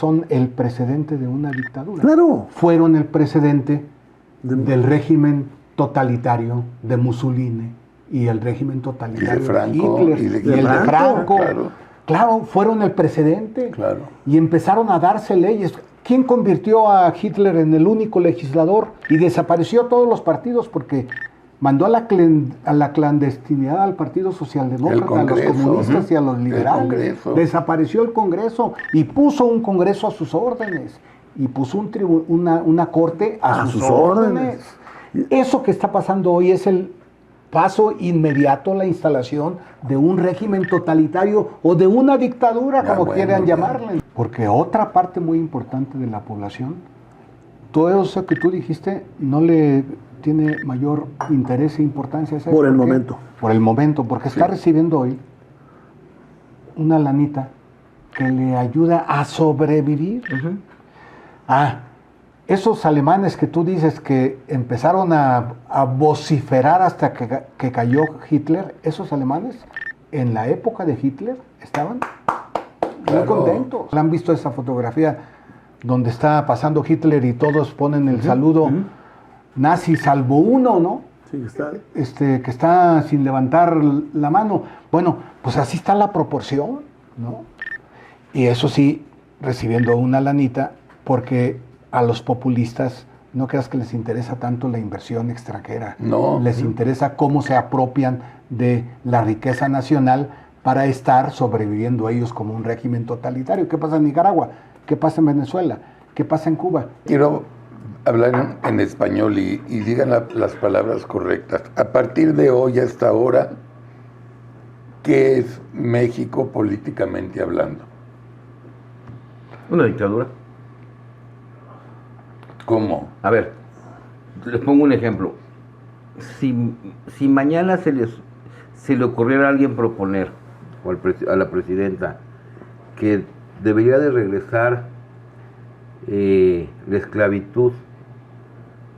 son el precedente de una dictadura. Claro. Fueron el precedente del régimen totalitario de Mussolini y el régimen totalitario de Hitler y el de Franco. Claro, fueron el precedente. Claro. Y empezaron a darse leyes. ¿Quién convirtió a Hitler en el único legislador y desapareció todos los partidos? Porque mandó a la clandestinidad al Partido Socialdemócrata, a los comunistas y a los liberales. Desapareció el Congreso y puso un Congreso a sus órdenes. Y puso una corte a sus órdenes. Eso que está pasando hoy es el paso inmediato a la instalación de un régimen totalitario o de una dictadura, como quieran llamarle. Porque otra parte muy importante de la población, todo eso que tú dijiste, no le tiene mayor interés e importancia. Por el momento. Por el momento, porque está recibiendo hoy una lanita que le ayuda a sobrevivir. Esos alemanes que tú dices que empezaron a vociferar hasta que cayó Hitler, esos alemanes en la época de Hitler estaban muy contentos. ¿Han visto esa fotografía donde está pasando Hitler y todos ponen el saludo nazi salvo uno, ¿no? Sí, está. Que está sin levantar la mano. Bueno, pues así está la proporción, ¿no? Y eso sí, recibiendo una lanita, porque a los populistas no creas que les interesa tanto la inversión extranjera. No. Les interesa cómo se apropian de la riqueza nacional para estar sobreviviendo ellos como un régimen totalitario. ¿Qué pasa en Nicaragua? ¿Qué pasa en Venezuela? ¿Qué pasa en Cuba? Quiero hablar en español y digan las palabras correctas. A partir de hoy hasta ahora, ¿qué es México políticamente hablando? Una dictadura. ¿Cómo? A ver, les pongo un ejemplo. Si mañana se le ocurriera a alguien proponer, o a la presidenta, que debería de regresar la esclavitud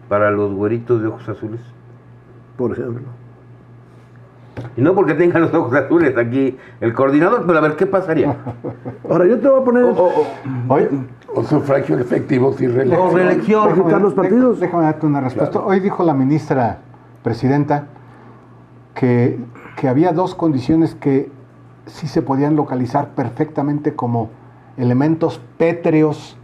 para los güeritos de ojos azules. Por ejemplo. Y no porque tengan los ojos azules aquí el coordinador, pero a ver, ¿qué pasaría? Ahora yo te voy a poner... O sufragio efectivo sin reelección. O reelección. ¿Por quitar los partidos? Déjame darte una respuesta. Claro. Hoy dijo la ministra presidenta que había dos condiciones que sí se podían localizar perfectamente como elementos pétreos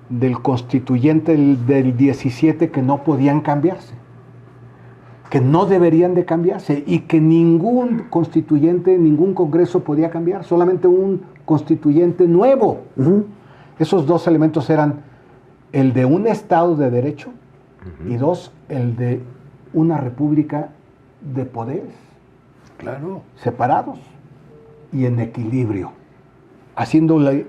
del constituyente del 17 que no podían cambiarse, que no deberían de cambiarse y que ningún constituyente, ningún congreso podía cambiar, solamente un constituyente nuevo. Esos dos elementos eran el de un Estado de Derecho y dos, el de una república de poderes separados y en equilibrio, haciéndole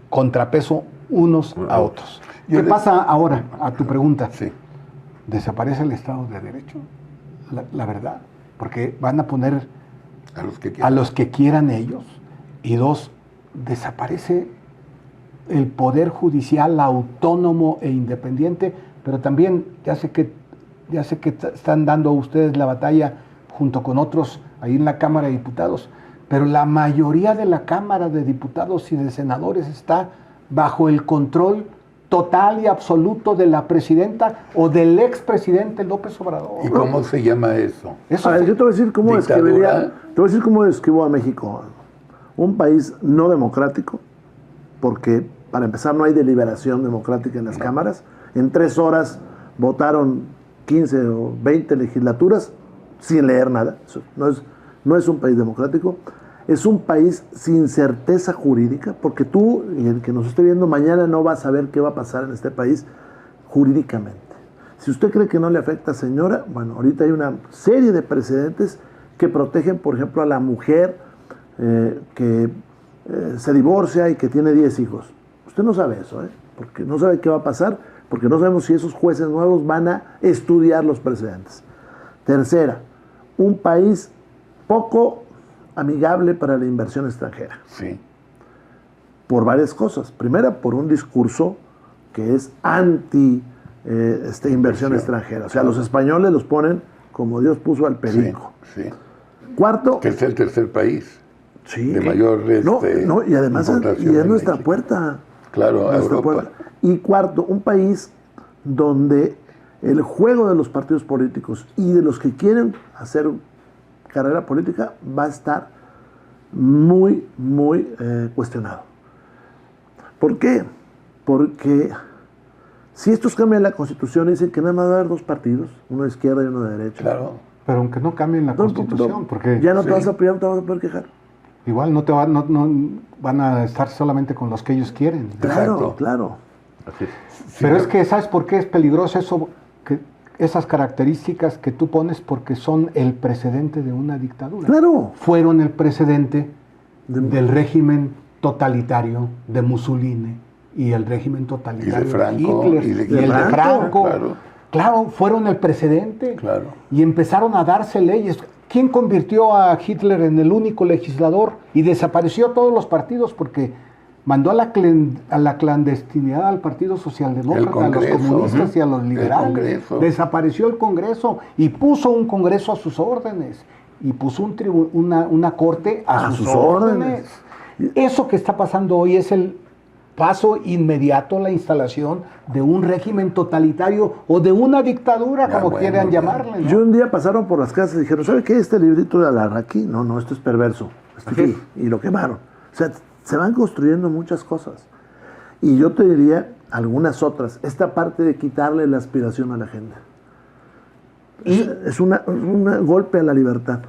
contrapeso unos a otros. ¿Qué pasa ahora? A tu pregunta. Sí. ¿Desaparece el Estado de Derecho? La verdad. Porque van a poner a los que quieran ellos. Y dos, desaparece el poder judicial autónomo e independiente, pero también ya sé que están dando ustedes la batalla junto con otros ahí en la Cámara de Diputados, pero la mayoría de la Cámara de Diputados y de senadores está bajo el control total y absoluto de la presidenta o del expresidente López Obrador. ¿Y cómo se llama eso? A ver, yo te voy a decir cómo describo a México. Un país no democrático, porque para empezar no hay deliberación democrática en las cámaras. En 3 horas votaron 15 o 20 legislaturas sin leer nada. Eso no es un país democrático. Es un país sin certeza jurídica, porque tú, y el que nos esté viendo mañana, no va a saber qué va a pasar en este país jurídicamente. Si usted cree que no le afecta, señora, bueno, ahorita hay una serie de precedentes que protegen, por ejemplo, a la mujer que se divorcia y que tiene 10 hijos. Usted no sabe eso, porque no sabe qué va a pasar, porque no sabemos si esos jueces nuevos van a estudiar los precedentes. Tercera, un país poco amigable para la inversión extranjera. Sí. Por varias cosas. Primera, por un discurso que es anti inversión extranjera. O sea, los españoles los ponen como Dios puso al perico. Sí. Cuarto... Que es el tercer país. Sí. De mayor y además y es nuestra puerta. Claro, Europa. Y cuarto, un país donde el juego de los partidos políticos y de los que quieren hacer carrera política va a estar muy, muy cuestionado. ¿Por qué? Porque si estos cambian la Constitución y dicen que nada más va a haber dos partidos, uno de izquierda y uno de derecha. Claro. Pero aunque no cambien la Constitución, porque ya no te vas a pelear, no te vas a poder quejar. igual no van a estar solamente con los que ellos quieren. Claro, Exacto. claro. Así es. Pero es que, ¿sabes por qué es peligroso eso? Esas características que tú pones, porque son el precedente de una dictadura. Claro. Fueron el precedente del régimen totalitario de Mussolini y el régimen totalitario Y de Franco, Hitler y de el de Franco. Claro. Claro, fueron el precedente. Claro. Y empezaron a darse leyes. ¿Quién convirtió a Hitler en el único legislador y desapareció todos los partidos? Porque mandó a la clandestinidad al Partido Socialdemócrata, a los comunistas y a los liberales. Desapareció el Congreso y puso un Congreso a sus órdenes. Y puso una corte a sus órdenes. Eso que está pasando hoy es el paso inmediato a la instalación de un régimen totalitario o de una dictadura, como quieran llamarle, ¿no? Yo un día pasaron por las casas y dijeron, ¿sabe qué? Este librito de Alarraqui, no, esto es perverso. Y lo quemaron. O sea, se van construyendo muchas cosas. Y yo te diría algunas otras. Esta parte de quitarle la aspiración a la gente. Es un golpe a la libertad.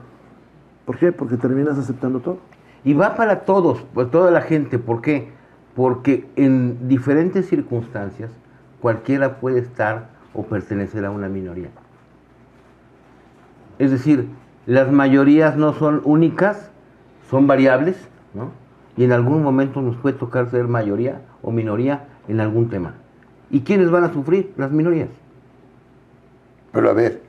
¿Por qué? Porque terminas aceptando todo. Y va para todos, pues toda la gente. ¿Por qué? Porque en diferentes circunstancias cualquiera puede estar o pertenecer a una minoría. Es decir, las mayorías no son únicas, son variables, ¿no? Y en algún momento nos puede tocar ser mayoría o minoría en algún tema. ¿Y quiénes van a sufrir? Las minorías. Pero a ver,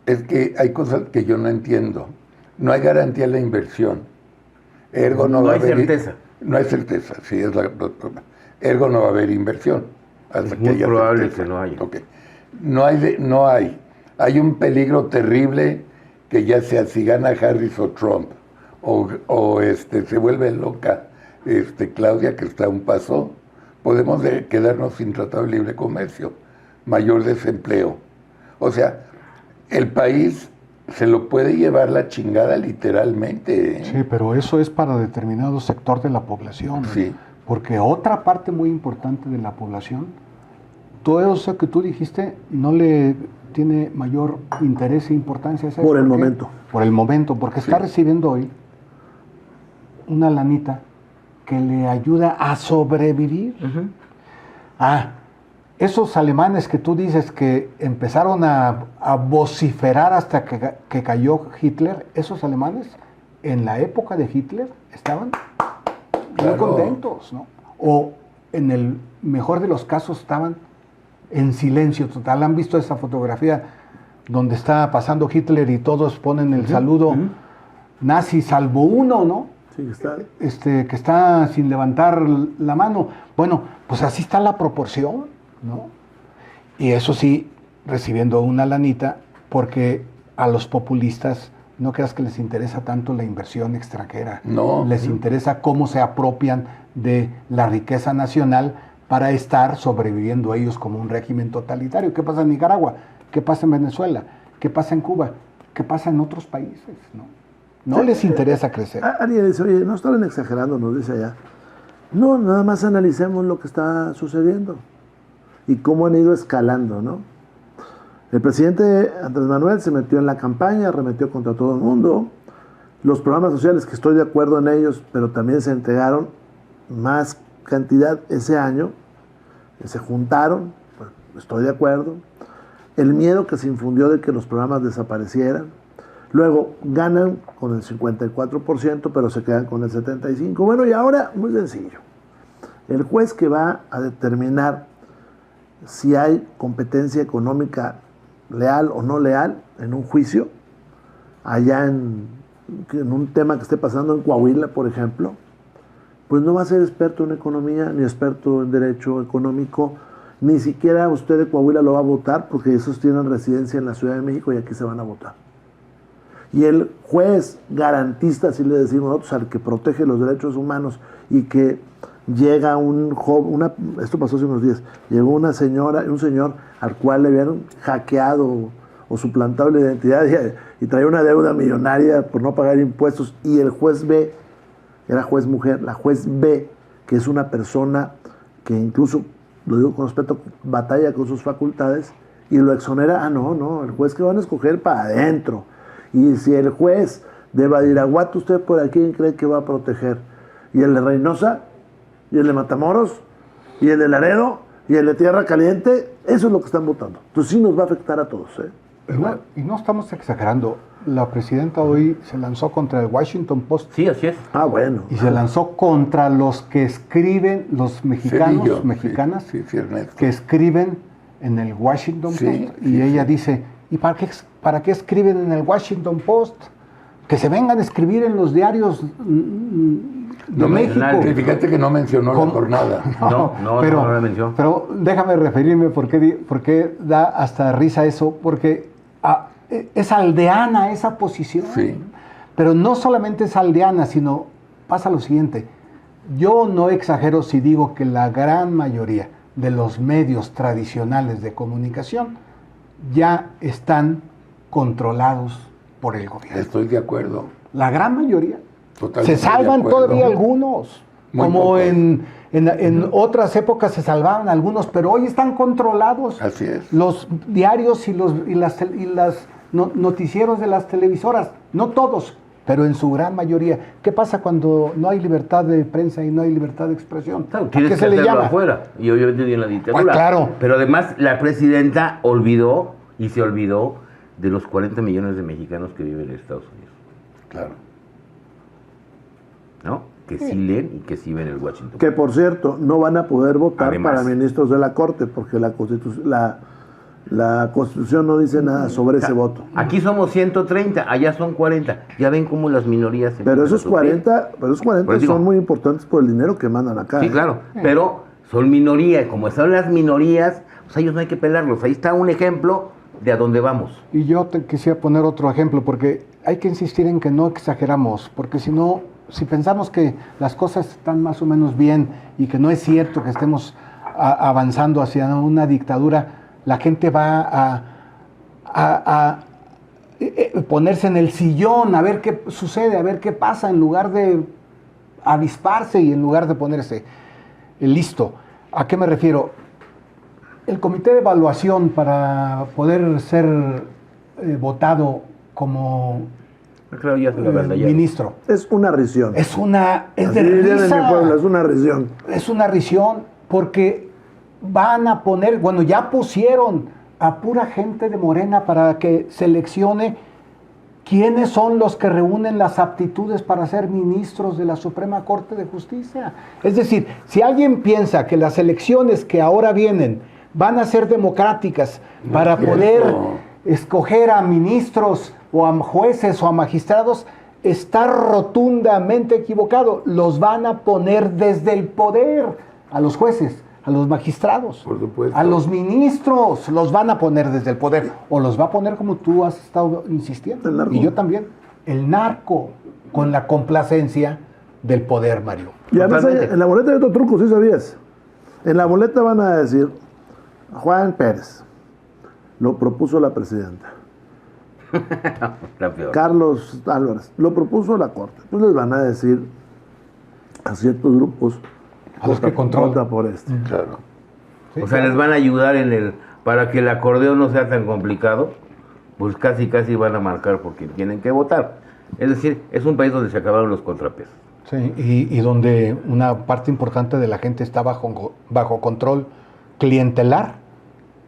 es que hay cosas que yo no entiendo. No hay garantía en la inversión. Ergo no va a haber certeza. No hay certeza, sí, es la ergo no va a haber inversión. Hasta Es que muy haya probable certeza. que no haya. Okay. No hay. Hay un peligro terrible que ya sea si gana Harris o Trump, o se vuelve loca Claudia, que está a un paso, podemos quedarnos sin tratado de libre comercio, mayor desempleo. O sea, el país se lo puede llevar la chingada literalmente. Sí, pero eso es para determinado sector de la población. Sí. Porque otra parte muy importante de la población, todo eso que tú dijiste, no le tiene mayor interés e importancia. ¿Sabes Por el qué? momento. Por el momento, porque está recibiendo hoy una lanita que le ayuda a sobrevivir. Esos alemanes que tú dices que empezaron a vociferar hasta que cayó Hitler, esos alemanes en la época de Hitler estaban muy contentos, ¿no? O en el mejor de los casos estaban en silencio total. ¿Han visto esa fotografía donde está pasando Hitler y todos ponen el saludo nazi, salvo uno, ¿no? Sí, está. Que está sin levantar la mano. Bueno, pues así está la proporción, ¿no? Y eso sí, recibiendo una lanita, porque a los populistas no creas que les interesa tanto la inversión extranjera. No. Les interesa cómo se apropian de la riqueza nacional para estar sobreviviendo ellos como un régimen totalitario. ¿Qué pasa en Nicaragua? ¿Qué pasa en Venezuela? ¿Qué pasa en Cuba? ¿Qué pasa en otros países? No les interesa crecer. Alguien dice, oye, no estaban exagerando, nos dice allá. No, nada más analicemos lo que está sucediendo y cómo han ido escalando, ¿no? El presidente Andrés Manuel se metió en la campaña, arremetió contra todo el mundo. Los programas sociales, que estoy de acuerdo en ellos, pero también se entregaron más cantidad ese año, se juntaron, pues, estoy de acuerdo. El miedo que se infundió de que los programas desaparecieran. Luego ganan con el 54%, pero se quedan con el 75%. Bueno, y ahora, muy sencillo. El juez que va a determinar si hay competencia económica leal o no leal en un juicio, allá en un tema que esté pasando en Coahuila, por ejemplo, pues no va a ser experto en economía, ni experto en derecho económico, ni siquiera usted de Coahuila lo va a votar, porque esos tienen residencia en la Ciudad de México y aquí se van a votar. Y el juez garantista, así le decimos nosotros, al que protege los derechos humanos y que llega un joven, esto pasó hace unos días, llegó una señora, un señor al cual le habían hackeado o suplantado la identidad y traía una deuda millonaria por no pagar impuestos, y el juez B, era juez mujer, la juez B, que es una persona que incluso, lo digo con respeto, batalla con sus facultades, y lo exonera. No, el juez que van a escoger para adentro. Y si el juez de Badiraguato, ¿usted por aquí quién cree que va a proteger? ¿Y el de Reynosa? ¿Y el de Matamoros? ¿Y el de Laredo? ¿Y el de Tierra Caliente? Eso es lo que están votando. Entonces sí nos va a afectar a todos, ¿eh? Y no estamos exagerando. La presidenta hoy se lanzó contra el Washington Post. Sí, así es. Ah, bueno. Y se lanzó contra los que escriben, los mexicanos, Cedillo, mexicanas, sí, Ernesto. que escriben en el Washington Post. Y ella dice, ¿y para qué escriben en el Washington Post? Que se vengan a escribir en los diarios de México. Fíjate que no mencionó la jornada. No la mencionó. Pero déjame referirme porque da hasta risa eso, porque es aldeana esa posición. Sí. Pero no solamente es aldeana, sino pasa lo siguiente. Yo no exagero si digo que la gran mayoría de los medios tradicionales de comunicación ya están controlados por el gobierno. Estoy de acuerdo. La gran mayoría. Totalmente Se salvan de acuerdo. todavía algunos. Muy como pocos. en otras épocas se salvaban algunos, pero hoy están controlados. Así es. Los diarios y las noticieros de las televisoras. No todos, pero en su gran mayoría. ¿Qué pasa cuando no hay libertad de prensa y no hay libertad de expresión? Claro, ¿A tienes qué que se le hacerlo llama? afuera. Y obviamente en la dictadura. Ah, claro. Pero además la presidenta olvidó y se olvidó de los 40 millones de mexicanos que viven en Estados Unidos. Claro. ¿No? Que sí leen y que sí ven el Washington. Que por cierto, no van a poder votar Además. para ministros de la Corte, porque la Constitución no dice nada sobre ese voto. Aquí somos 130, allá son 40. Ya ven cómo las minorías... Pero esos empiezan a 40 Pues digo- son muy importantes por el dinero que mandan acá. Sí, claro, pero son minoría. Como son las minorías, pues a ellos no hay que pelarlos. Ahí está un ejemplo de a dónde vamos. Y yo te quisiera poner otro ejemplo, porque hay que insistir en que no exageramos, porque si no, si pensamos que las cosas están más o menos bien y que no es cierto que estemos avanzando hacia una dictadura, la gente va a ponerse en el sillón a ver qué sucede, a ver qué pasa, en lugar de avisparse y en lugar de ponerse listo. ¿A qué me refiero? El comité de evaluación para poder ser votado como Claro, ya se lo van ministro Es una risión. es de Así dirían en risa. mi pueblo, es una risión. Es una risión porque van a poner, bueno, ya pusieron a pura gente de Morena para que seleccione quiénes son los que reúnen las aptitudes para ser ministros de la Suprema Corte de Justicia. Es decir, si alguien piensa que las elecciones que ahora vienen van a ser democráticas para poder escoger a ministros o a jueces o a magistrados, está rotundamente equivocado. Los van a poner desde el poder a los jueces, a los magistrados, Por supuesto. a los ministros, los van a poner desde el poder, o los va a poner como tú has estado insistiendo, El narco. y yo también, el narco, con la complacencia del poder, Mario. Y además Totalmente. en la boleta hay otro truco, ¿sí sabías? En la boleta van a decir, Juan Pérez, lo propuso la presidenta. La peor. Carlos Álvarez, lo propuso la Corte. Pues les van a decir a ciertos grupos, A los que controlan. vota por este. Claro. O sea, les van a ayudar para que el acordeón no sea tan complicado, pues casi van a marcar por quien tienen que votar. Es decir, es un país donde se acabaron los contrapesos. Sí, y donde una parte importante de la gente está bajo control clientelar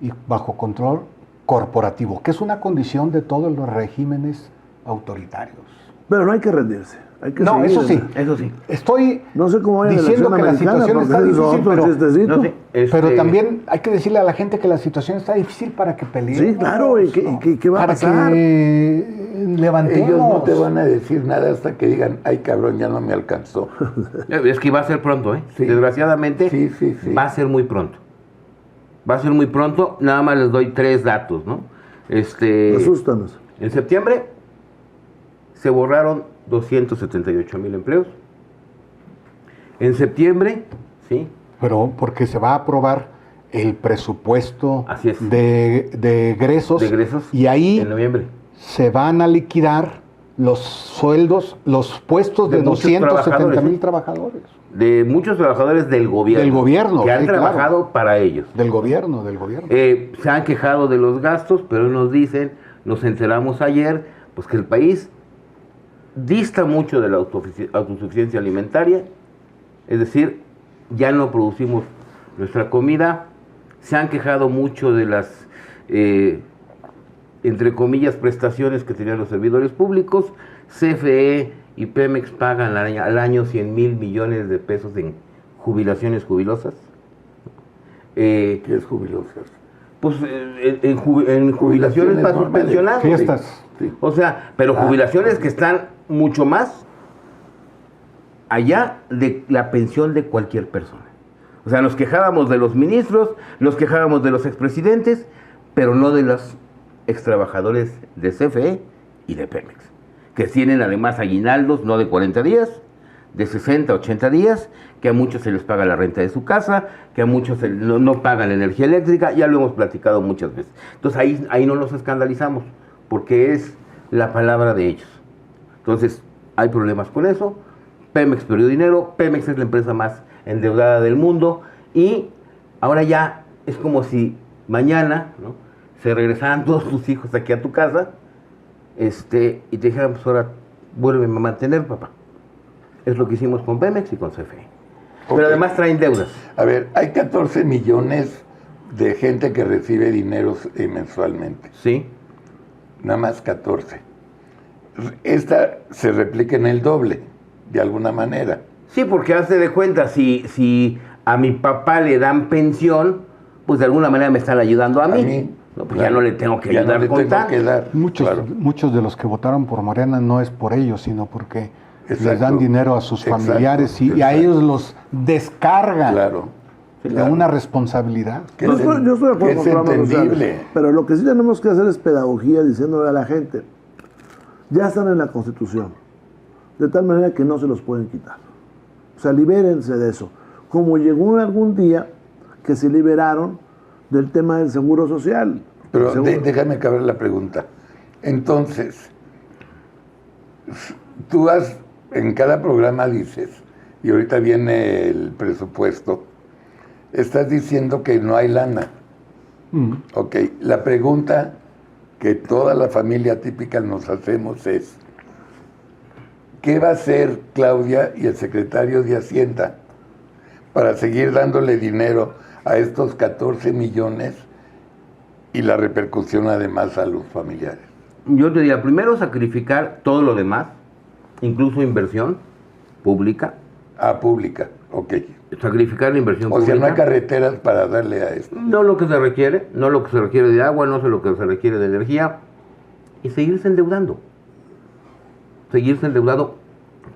y bajo control corporativo, que es una condición de todos los regímenes autoritarios. Pero no hay que rendirse. Hay que No, seguir. eso sí. Eso sí. Estoy No sé cómo vaya la diciendo elección que la americana, situación porque está ese es difícil, otro pero, chistecito. No sé, pero también hay que decirle a la gente que la situación está difícil para que peleen. Sí, claro, ¿y qué va a para pasar? que levantemos. Ellos no te van a decir nada hasta que digan, ay cabrón, ya no me alcanzó. Es que va a ser pronto, ¿eh? Sí. Desgraciadamente, Sí. va a ser muy pronto. Va a ser muy pronto. Nada más les doy 3 datos, ¿no? Asústanos. En septiembre se borraron 278,000 empleos. En septiembre Sí. Pero porque se va a aprobar el presupuesto Así es. de egresos. De egresos y ahí en noviembre. se van a liquidar los sueldos, los puestos de muchos 270,000 trabajadores. De muchos trabajadores del gobierno. Del gobierno, que han sí, trabajado claro. para ellos. Del gobierno. Se han quejado de los gastos, pero nos dicen, nos enteramos ayer, pues que el país dista mucho de la autosuficiencia alimentaria, es decir, ya no producimos nuestra comida. Se han quejado mucho de las, entre comillas, prestaciones que tenían los servidores públicos. CFE y Pemex pagan al año 100,000 millones de pesos en jubilaciones jubilosas. ¿Qué es jubilosas? Pues en jubilaciones para sus normales. pensionados. Fiestas. Sí. O sea, pero jubilaciones que están mucho más allá de la pensión de cualquier persona. O sea, nos quejábamos de los ministros, nos quejábamos de los expresidentes, pero no de los extrabajadores de CFE y de Pemex, que tienen además aguinaldos no de 40 días, de 60, 80 días, que a muchos se les paga la renta de su casa, que a muchos no pagan la energía eléctrica, ya lo hemos platicado muchas veces. Entonces ahí no nos escandalizamos, porque es la palabra de ellos. Entonces hay problemas con eso. Pemex perdió dinero, Pemex es la empresa más endeudada del mundo, y ahora ya es como si mañana, ¿no?, se regresaran todos tus hijos aquí a tu casa, y te dijeran, pues ahora vuélveme a mantener, papá. Es lo que hicimos con Pemex y con CFE. Okay. Pero además traen deudas. A ver, hay 14 millones de gente que recibe dinero mensualmente. Sí. Nada más 14. Esta se replica en el doble, de alguna manera. Sí, porque hazte de cuenta, si a mi papá le dan pensión, pues de alguna manera me están ayudando a mí. No, pues claro. ya no le tengo que Ya ayudar no le con tengo tanto. que dar. Muchos de los que votaron por Morena no es por ellos, sino porque les Exacto. dan dinero a sus Exacto. familiares y a ellos los descargan Claro. de una responsabilidad. Que Yo es estoy de acuerdo que con es programas entendible. sociales, pero lo que sí tenemos que hacer es pedagogía diciéndole a la gente, ya están en la Constitución, de tal manera que no se los pueden quitar. O sea, libérense de eso. Como llegó algún día que se liberaron del tema del seguro social. Pero Seguro. déjame acabar la pregunta. Entonces, tú en cada programa dices, y ahorita viene el presupuesto, estás diciendo que no hay lana. Ok, la pregunta que toda la familia típica nos hacemos es, ¿qué va a hacer Claudia y el secretario de Hacienda para seguir dándole dinero a estos 14 millones y la repercusión además a los familiares? Yo te diría, primero sacrificar todo lo demás, incluso inversión pública. Pública, ok. Sacrificar la inversión O pública. sea, no hay carreteras para darle a esto. No lo que se requiere, no lo que se requiere de agua, no sé lo que se requiere de energía, y seguirse endeudando. Seguirse endeudado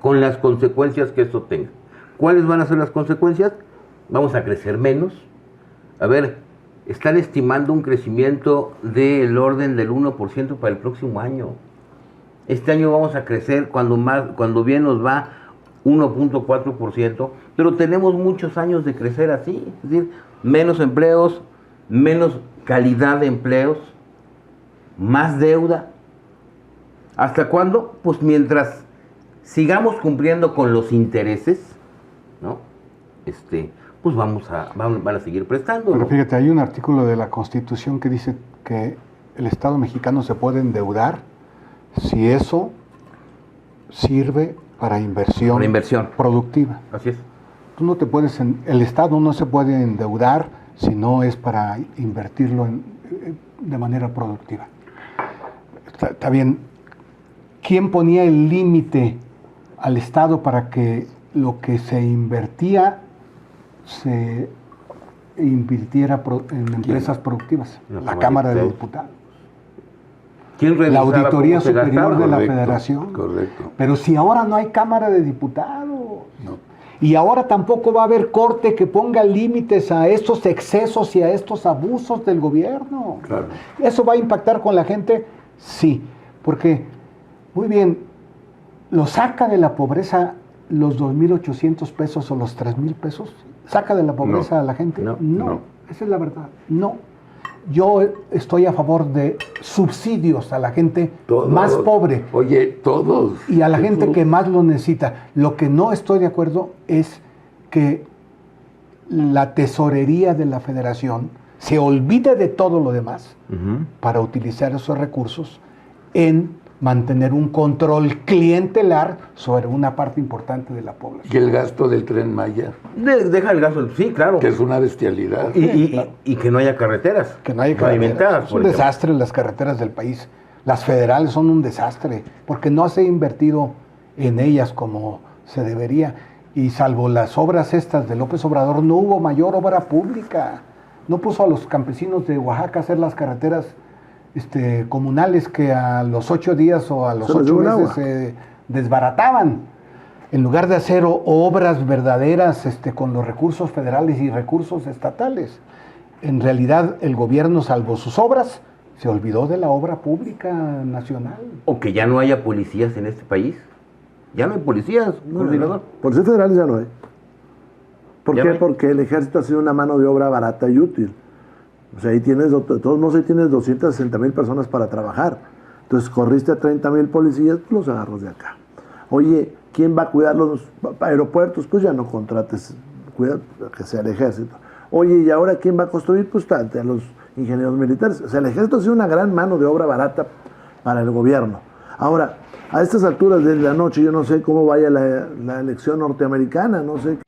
con las consecuencias que esto tenga. ¿Cuáles van a ser las consecuencias? Vamos a crecer menos. A ver, están estimando un crecimiento del orden del 1% para el próximo año. Este año vamos a crecer cuando bien nos va 1.4%, pero tenemos muchos años de crecer así, es decir, menos empleos, menos calidad de empleos, más deuda. ¿Hasta cuándo? Pues mientras sigamos cumpliendo con los intereses, ¿no? Pues van a seguir prestando, Pero ¿no? fíjate, hay un artículo de la Constitución que dice que el Estado mexicano se puede endeudar si eso sirve para inversión, productiva. Así es. Tú no te puedes, el Estado no se puede endeudar si no es para invertirlo de manera productiva. Está bien. ¿Quién ponía el límite al Estado para que lo que se invertía se invirtiera en empresas productivas? La Cámara de Diputados. ¿Quién La revisaba Auditoría cómo se Superior gastaba? de la Correcto, Federación. correcto. Pero si ahora no hay Cámara de Diputados. No. Y ahora tampoco va a haber corte que ponga límites a estos excesos y a estos abusos del gobierno. Claro. ¿Eso va a impactar con la gente? Sí, porque, muy bien, lo saca de la pobreza los 2,800 pesos o los 3,000 pesos saca de la pobreza a la gente? No. Esa es la verdad. No. Yo estoy a favor de subsidios a la gente Todos. más pobre. Oye, todos. Y a la gente que más lo necesita. Lo que no estoy de acuerdo es que la tesorería de la federación se olvide de todo lo demás para utilizar esos recursos en mantener un control clientelar sobre una parte importante de la población. Y el gasto del Tren Maya, Deja el gasto, sí, claro. que es una bestialidad. Y que no haya carreteras. Que no hay pavimentadas, Es por un ejemplo. desastre las carreteras del país. Las federales son un desastre porque no se ha invertido en ellas como se debería. Y salvo las obras estas de López Obrador, no hubo mayor obra pública. No puso a los campesinos de Oaxaca a hacer las carreteras comunales que a los 8 días o a los 8 meses se desbarataban. En lugar de hacer obras verdaderas con los recursos federales y recursos estatales. En realidad el gobierno, salvo sus obras, se olvidó de la obra pública nacional. O que ya no haya policías en este país. Ya no hay policías, coordinador. Policías federales ya no hay. ¿Por Ya qué? no hay. Porque el ejército ha sido una mano de obra barata y útil. O sea, ahí tienes, de todos modos, ahí tienes 260,000 personas para trabajar. Entonces, corriste a 30,000 policías, pues los agarras de acá. Oye, ¿quién va a cuidar los aeropuertos? Pues ya no contrates, cuida que sea el ejército. Oye, ¿y ahora quién va a construir? Pues a los ingenieros militares. O sea, el ejército ha sido una gran mano de obra barata para el gobierno. Ahora, a estas alturas de la noche, yo no sé cómo vaya la elección norteamericana, no sé.